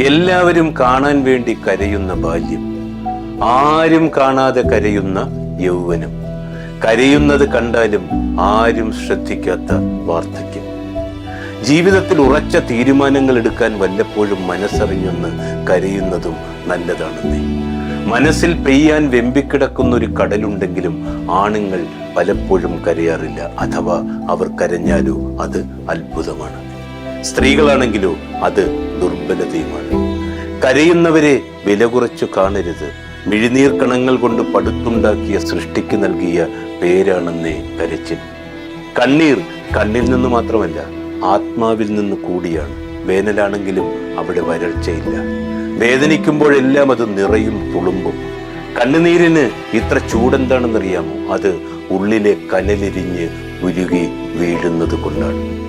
എല്ലാവരും കാണാൻ വേണ്ടി കരയുന്ന ബാല്യം, ആരും കാണാതെ കരയുന്ന യൗവനം, കരയുന്നത് കണ്ടാലും ആരും ശ്രദ്ധിക്കാത്ത വാർദ്ധക്യം. ജീവിതത്തിൽ ഉറച്ച തീരുമാനങ്ങൾ എടുക്കാൻ വല്ലപ്പോഴും മനസ്സറിഞ്ഞൊന്ന് കരയുന്നതും നല്ലതാണെന്നേ. മനസ്സിൽ പെയ്യാൻ വെമ്പിക്കിടക്കുന്ന ഒരു കടലുണ്ടെങ്കിലും ആണുങ്ങൾ പലപ്പോഴും കരയാറില്ല, അഥവാ അവർ കരഞ്ഞാലോ അത് അത്ഭുതമാണ്. സ്ത്രീകളാണെങ്കിലോ അത് ദുർബലതയുമാണ്. കരയുന്നവരെ വില കുറച്ചു കാണരുത്. മിഴിനീർ കണങ്ങൾ കൊണ്ട് പടുത്തുണ്ടാക്കിയ സൃഷ്ടിക്ക് നൽകിയ പേരാണെന്നേ കരച്ചിൽ. കണ്ണീർ കണ്ണിൽ നിന്ന് മാത്രമല്ല, ആത്മാവിൽ നിന്ന് കൂടിയാണ്. വേനലാണെങ്കിലും അവിടെ വരൾച്ചയില്ല. വേദനിക്കുമ്പോഴെല്ലാം അത് നിറയും തുളുമ്പും. കണ്ണുനീരിന് ഇത്ര ചൂടെന്താണെന്നറിയാമോ? അത് ഉള്ളിലെ കനലിരിഞ്ഞ് ഉരുകി വീഴുന്നത് കൊണ്ടാണ്.